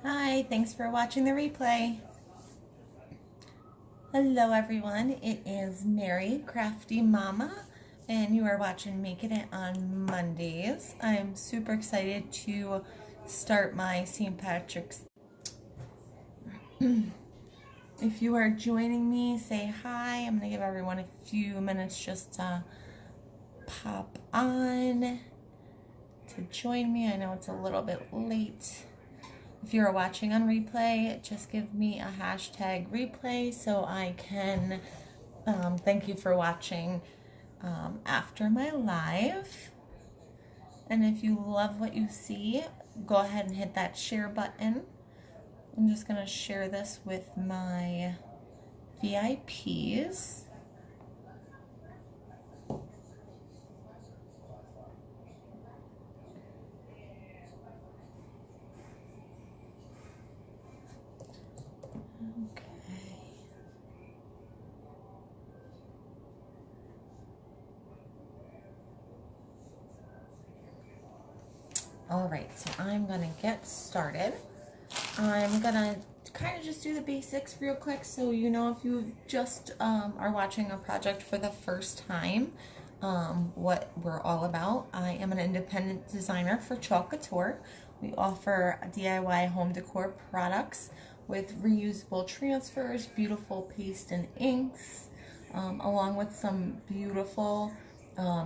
Hi, thanks for watching the replay. Hello everyone, it is Mary, Crafty Mama, and you are watching Making It on Mondays. I'm super excited to start my St. Patrick's. If you are joining me, say hi. I'm going to give everyone a few minutes just to pop on to join me. I know it's a little bit late. If you're watching on replay, just give me a hashtag replay so I can thank you for watching after my live. And if you love what you see, go ahead and hit that share button. I'm just going to share this with my VIPs. All right, so I'm gonna get started. I'm gonna kind of just do the basics real quick so you know if you just are watching a project for the first time, what we're all about. I am an independent designer for Chalk Couture. We offer DIY home decor products with reusable transfers, beautiful paste and inks, along with some beautiful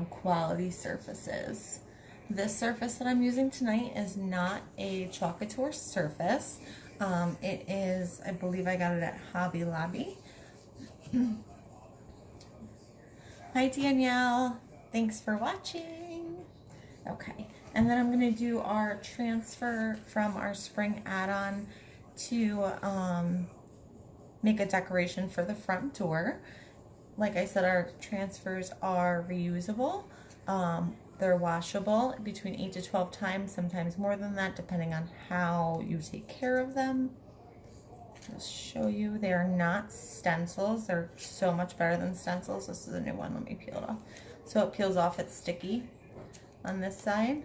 quality surfaces. This surface that I'm using tonight is not a Chalk Couture surface. It is, I believe I got it at Hobby Lobby. Hi Danielle, thanks for watching. Okay, and then I'm going to do our transfer from our spring add-on to make a decoration for the front door. Like I said, our transfers are reusable. They're washable between 8 to 12 times, sometimes more than that, depending on how you take care of them. I'll show you. They are not stencils. They're so much better than stencils. This is a new one. Let me peel it off. So it peels off. It's sticky on this side.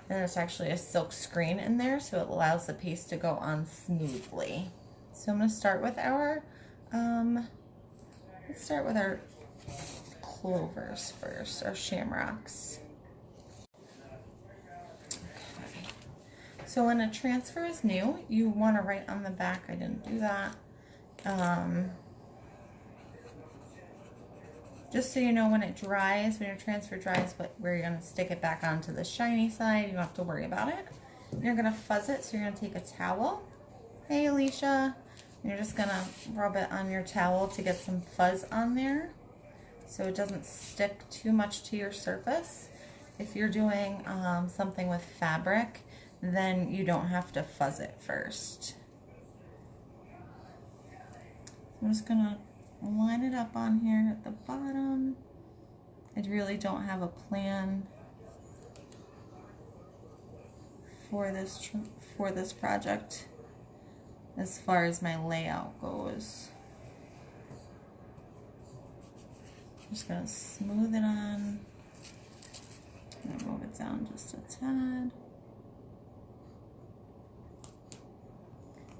And there's actually a silk screen in there, so it allows the paste to go on smoothly. So I'm going to start with our, let's start with our clovers first, or shamrocks. Okay. So when a transfer is new, you want to write on the back, I didn't do that, just so you know when it dries, when your transfer dries, where you're going to stick it back onto the shiny side, you don't have to worry about it. And you're going to fuzz it, so you're going to take a towel. Hey Alicia. And you're just going to rub it on your towel to get some fuzz on there, so it doesn't stick too much to your surface. If you're doing something with fabric, then you don't have to fuzz it first. I'm just gonna line it up on here at the bottom. I really don't have a plan for this project as far as my layout goes. Just gonna smooth it on. I'm gonna move it down just a tad.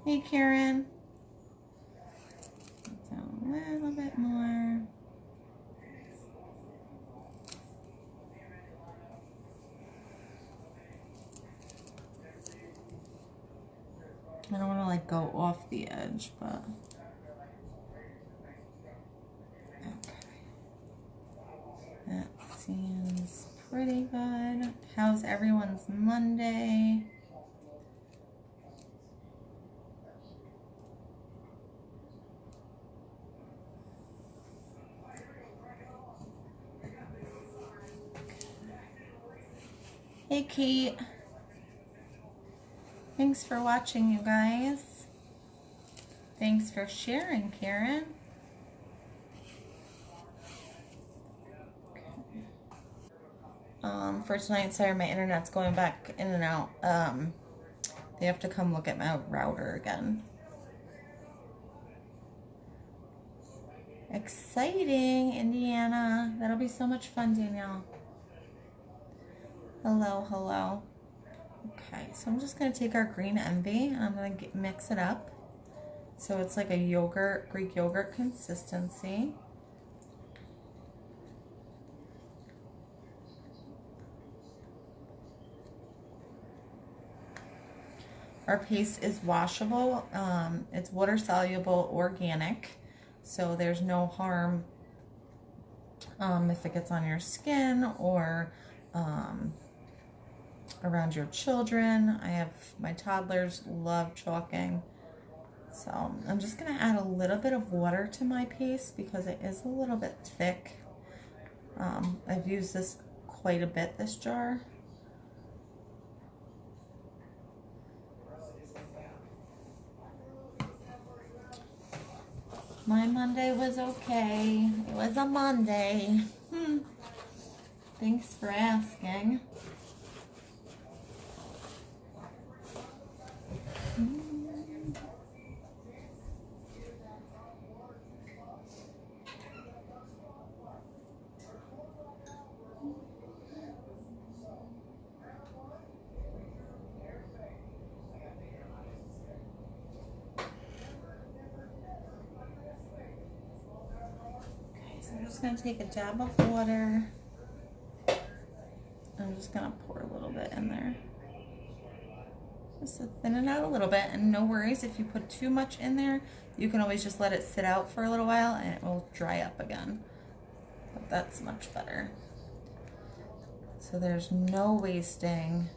Hey Karen. Down a little bit more. I don't want to like go off the edge, but that seems pretty good. How's everyone's Monday? Hey Kate. Thanks for watching, you guys. Thanks for sharing, Karen. For tonight, sorry, my internet's going back in and out. They have to come look at my router again. Exciting, Indiana. That'll be so much fun, Danielle. Hello, hello. Okay, so I'm just going to take our green envy and I'm going to mix it up so it's like a yogurt, Greek yogurt consistency. Our paste is washable. It's water soluble, organic, so there's no harm if it gets on your skin or around your children. My toddlers love chalking. So I'm just going to add a little bit of water to my paste because it is a little bit thick. I've used this quite a bit, this jar. My Monday was okay. It was a Monday. Thanks for asking. I'm just going to take a dab of water. I'm just going to pour a little bit in there. Just to thin it out a little bit. And no worries, if you put too much in there, you can always just let it sit out for a little while and it will dry up again. But that's much better. So there's no wasting.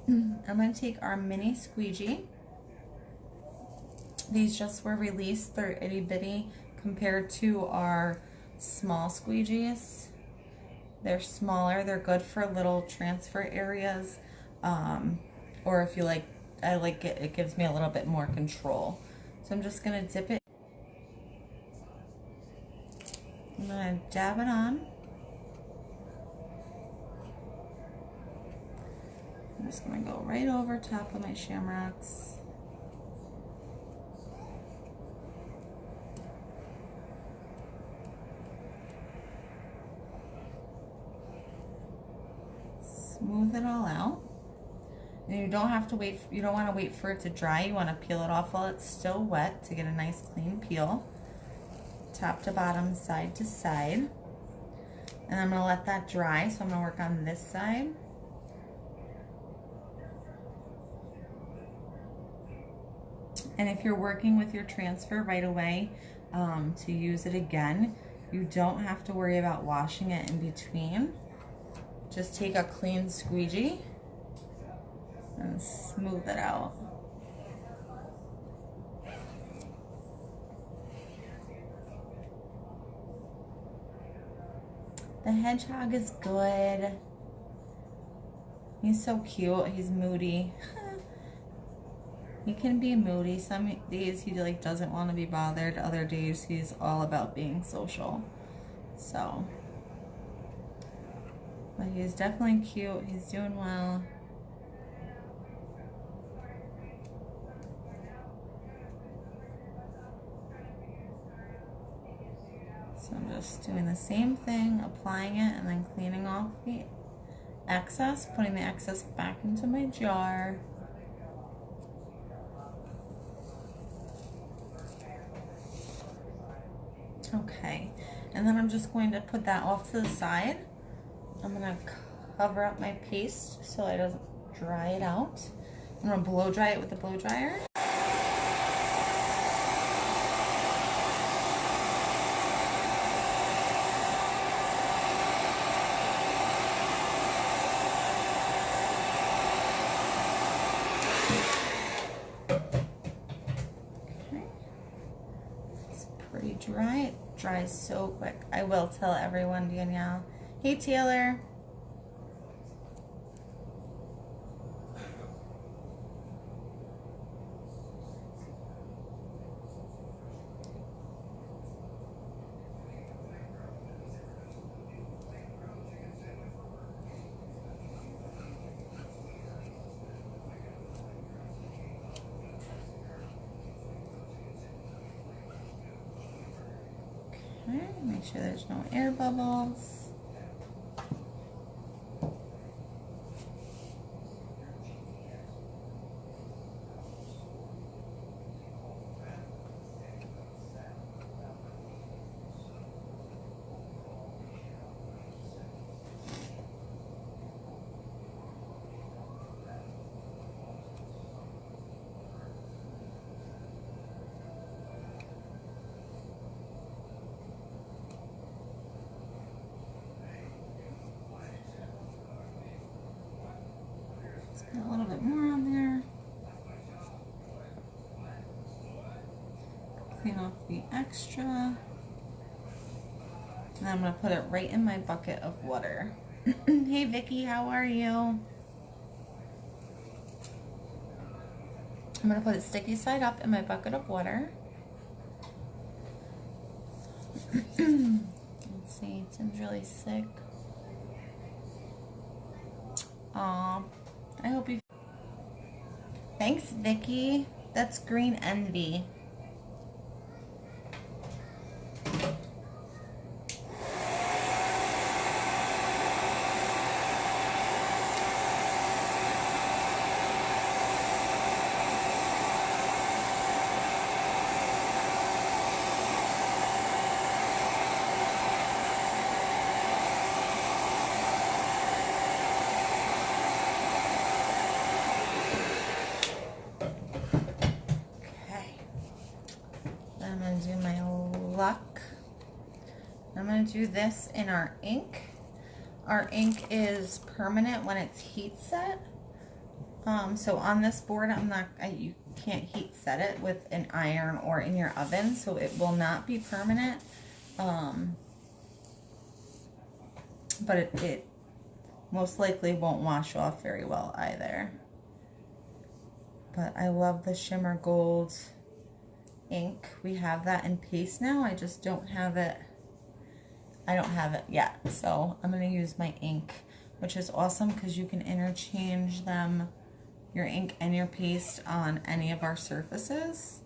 I'm going to take our mini squeegee. These just were released. They're itty bitty compared to our small squeegees. They're smaller. They're good for little transfer areas. Or if you like, I like it, it gives me a little bit more control. So I'm just going to dip it. I'm going to dab it on. I'm just going to go right over top of my shamrocks. Smooth it all out. And you don't have to wait, you don't want to wait for it to dry. You want to peel it off while it's still wet to get a nice clean peel. Top to bottom, side to side. And I'm going to let that dry, so I'm going to work on this side. And if you're working with your transfer right away to use it again, you don't have to worry about washing it in between. Just take a clean squeegee and smooth it out. The hedgehog is good. He's so cute. He's moody. He can be moody. Some days he like doesn't want to be bothered. Other days he's all about being social. So, but he's definitely cute. He's doing well. So I'm just doing the same thing, applying it and then cleaning off the excess, putting the excess back into my jar. Okay, and then I'm just going to put that off to the side. I'm going to cover up my paste so it doesn't dry it out. I'm going to blow dry it with the blow dryer. Okay, it's pretty dry. It dries so quick. I will tell everyone, Danielle. Hey, Taylor. Okay. Make sure there's no air bubbles. A little bit more on there. Clean off the extra. And I'm going to put it right in my bucket of water. Hey Vicky, how are you? I'm going to put it sticky side up in my bucket of water. Let's see, Tim's really sick. Aw, I hope you... Thanks, Vicky. That's Green Envy. Do my luck. I'm going to do this in our ink. Our ink is permanent when it's heat set. So on this board, you can't heat set it with an iron or in your oven, so it will not be permanent. But it most likely won't wash off very well either. But I love the shimmer gold ink. We have that in paste now. I just don't have it. I don't have it yet. So I'm going to use my ink, which is awesome because you can interchange them, your ink and your paste, on any of our surfaces.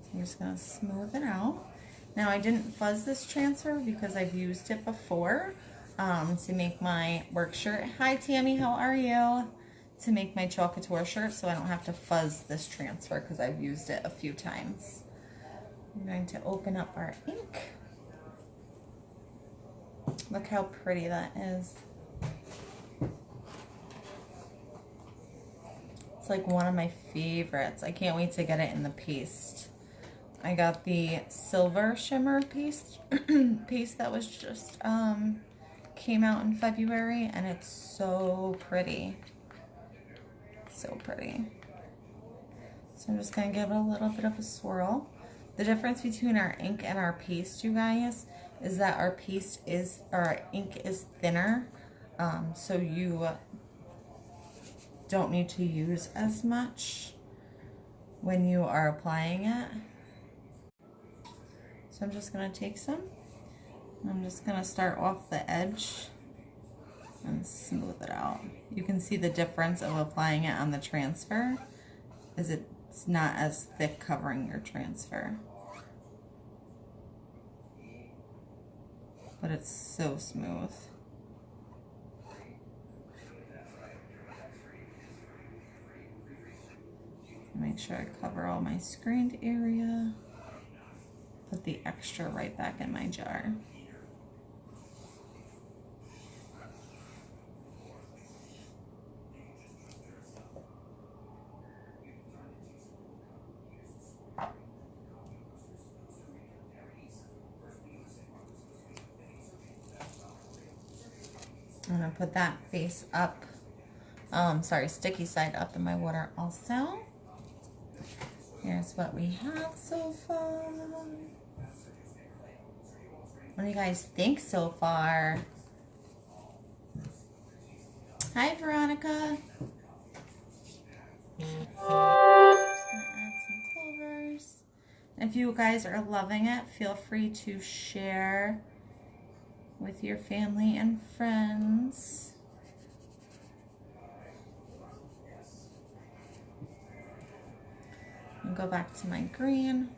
So I'm just going to smooth it out. Now I didn't fuzz this transfer because I've used it before. To make my work shirt. Hi Tammy, how are you? To make my chalk couture shirt, so I don't have to fuzz this transfer because I've used it a few times. I'm going to open up our ink. Look how pretty that is. It's like one of my favorites. I can't wait to get it in the paste. I got the silver shimmer paste that was just came out in February, and it's so pretty. So pretty. So I'm just going to give it a little bit of a swirl. The difference between our ink and our paste, you guys, is that our ink is thinner, so you don't need to use as much when you are applying it. So I'm just going to take some. I'm just going to start off the edge and smooth it out. You can see the difference of applying it on the transfer, is it's not as thick covering your transfer. But it's so smooth. Make sure I cover all my screened area. Put the extra right back in my jar. I'm going to put that face up, sticky side up in my water also. Here's what we have so far. What do you guys think so far? Hi, Veronica. Just gonna add some clovers. If you guys are loving it, feel free to share with your family and friends. and go back to my green.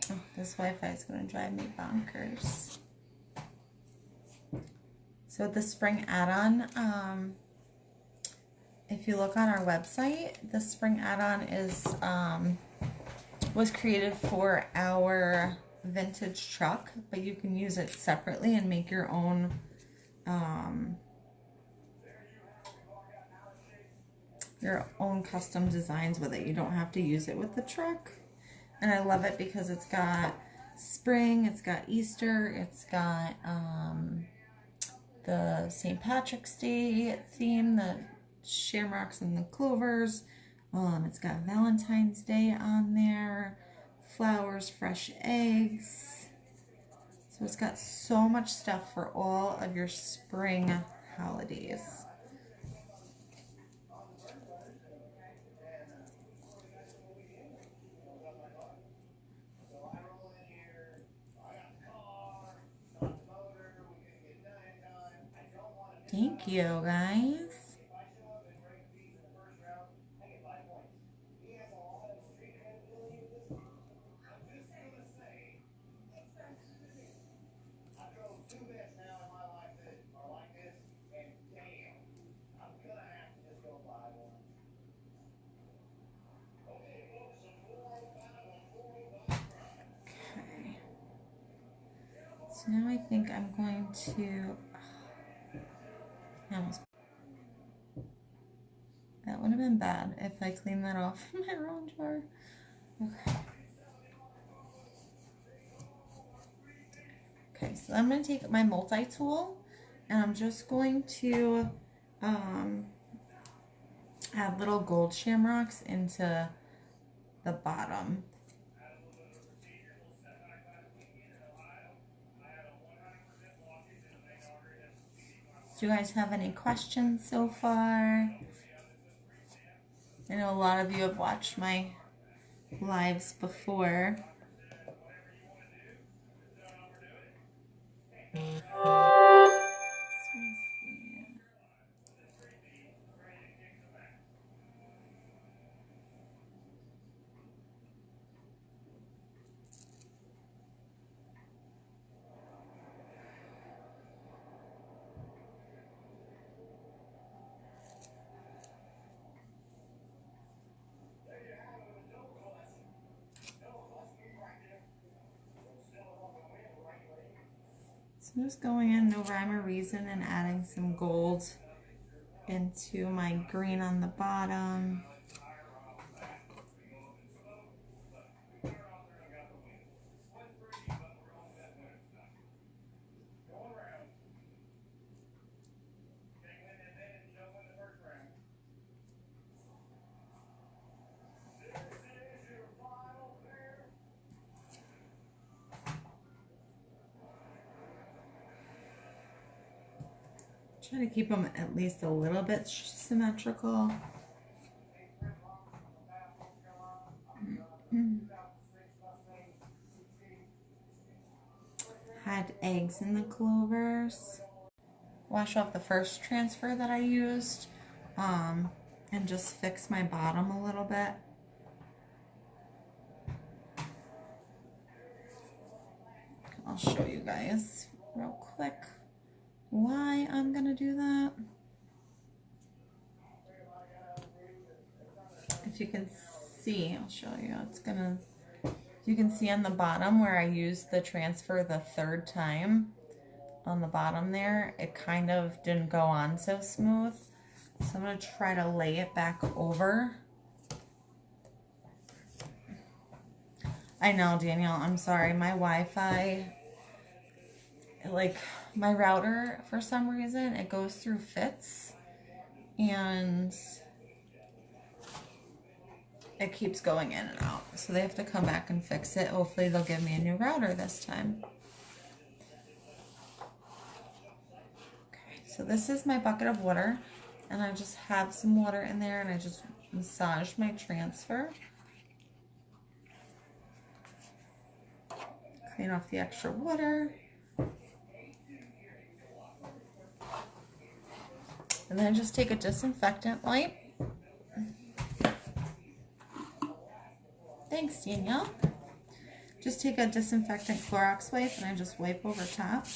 Oh, this Wi-Fi is going to drive me bonkers. So the spring add-on, if you look on our website, the spring add-on is was created for our vintage truck, but you can use it separately and make your own custom designs with it. You don't have to use it with the truck. And I love it because it's got spring, it's got Easter, it's got the St. Patrick's Day theme, the shamrocks and the clovers. It's got Valentine's Day on there, flowers, fresh eggs. So it's got so much stuff for all of your spring holidays. Thank you, guys. Okay. So now I think I'm going to... That would have been bad if I cleaned that off in my round jar. Okay. Okay, so I'm going to take my multi-tool and I'm just going to add little gold shamrocks into the bottom. Do you guys have any questions so far? I know a lot of you have watched my lives before. So I'm just going in, no rhyme or reason, and adding some gold into my green on the bottom. Try to keep them at least a little bit symmetrical. Had eggs in the clovers. Wash off the first transfer that I used and just fix my bottom a little bit. I'll show you guys real quick why I'm gonna do that. If you can see, I'll show you. It's gonna, you can see on the bottom where I used the transfer the third time on the bottom there, it kind of didn't go on so smooth. So I'm gonna try to lay it back over. I know, Danielle, I'm sorry, my Wi-Fi, like my router, for some reason, it goes through fits, and it keeps going in and out. So they have to come back and fix it. Hopefully they'll give me a new router this time. Okay, so this is my bucket of water, and I just have some water in there, and I just massage my transfer. Clean off the extra water. And then just take a disinfectant wipe. Thanks, Danielle. Just take a disinfectant Clorox wipe and I just wipe over top.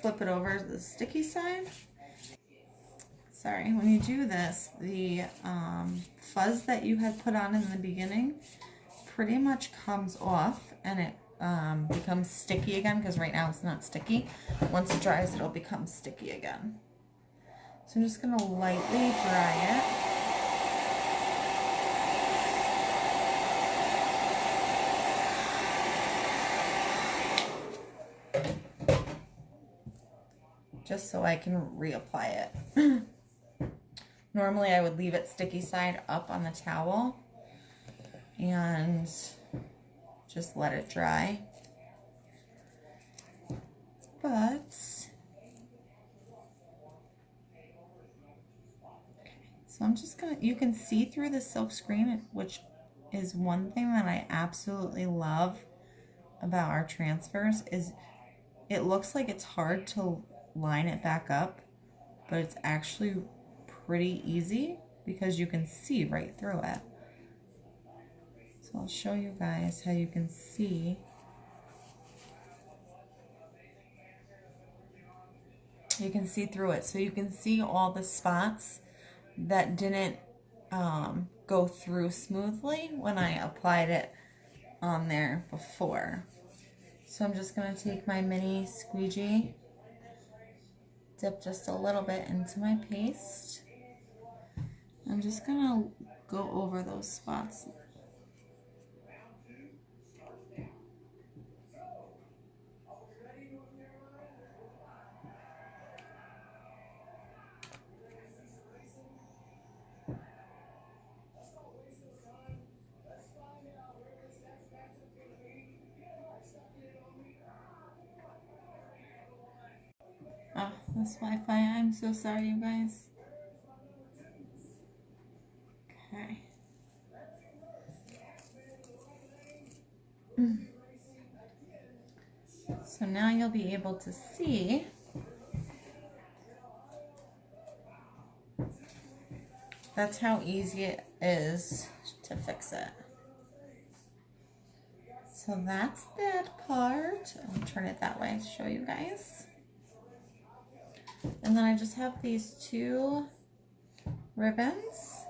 Flip it over to the sticky side. Sorry, when you do this, the fuzz that you had put on in the beginning pretty much comes off, and it becomes sticky again, because right now it's not sticky. Once it dries, it'll become sticky again. So I'm just going to lightly dry it. Just so I can reapply it. Normally I would leave it sticky side up on the towel and just let it dry. But, okay, so I'm just gonna, you can see through the silk screen, which is one thing that I absolutely love about our transfers, is it looks like it's hard to line it back up, but it's actually pretty easy because you can see right through it. So I'll show you guys how you can see. You can see through it. So you can see all the spots that didn't go through smoothly when I applied it on there before. So I'm just going to take my mini squeegee, dip just a little bit into my paste. I'm just going to go over those spots. Oh, this Wi-Fi, I'm so sorry, you guys. Okay. So now you'll be able to see that's how easy it is to fix it. So that's that part. I'll turn it that way to show you guys. And then I just have these two ribbons,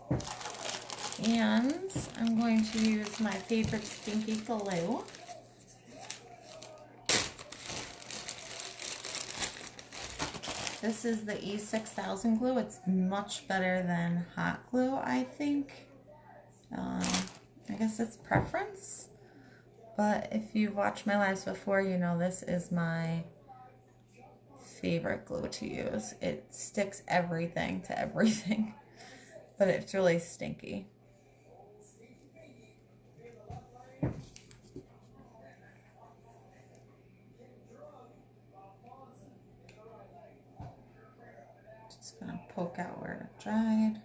and I'm going to use my favorite stinky glue. This is the E6000 glue. It's much better than hot glue, I think. I guess it's preference. But if you've watched my lives before, you know this is my favorite glue to use. It sticks everything to everything, but it's really stinky. Just gonna poke out where it dried.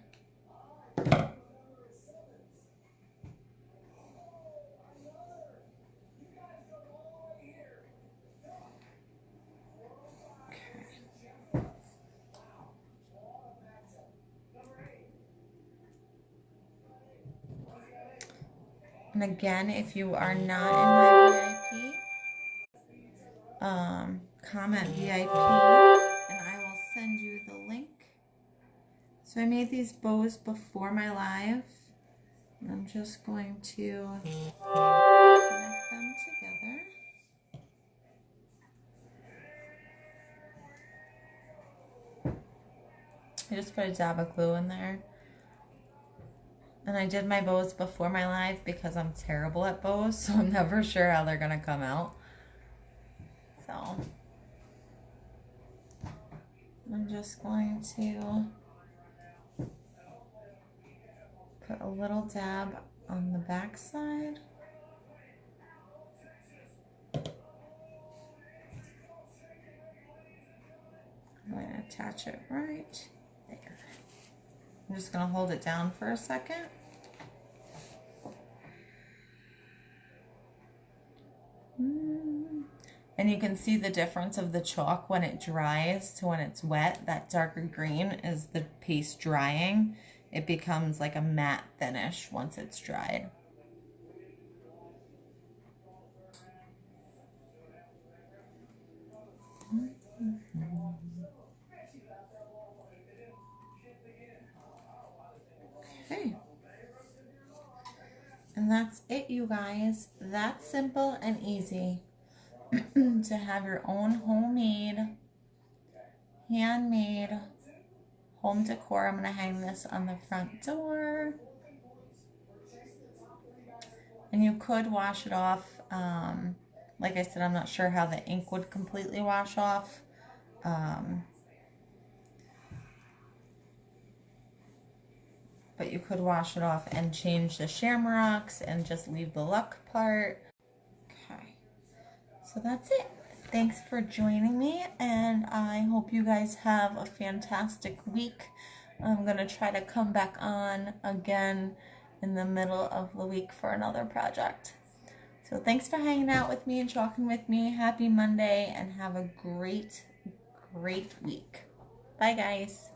And again, if you are not in my VIP, comment VIP and I will send you the link. So I made these bows before my live, and I'm just going to connect them together. I just put a dab of glue in there. And I did my bows before my live because I'm terrible at bows, so I'm never sure how they're going to come out. So I'm just going to Put a little dab on the back side. I'm going to attach it right there. I'm just going to hold it down for a second. And you can see the difference of the chalk when it dries to when it's wet. That darker green is the paste drying. It becomes like a matte finish once it's dried. Okay. And that's it, you guys. That's simple and easy to have your own homemade, handmade home decor. I'm going to hang this on the front door. And you could wash it off. Like I said, I'm not sure how the ink would completely wash off. But you could wash it off and change the shamrocks and just leave the luck part. Okay, so that's it. Thanks for joining me, and I hope you guys have a fantastic week. I'm going to try to come back on again in the middle of the week for another project. So thanks for hanging out with me and talking with me. Happy Monday, and have a great week. Bye, guys.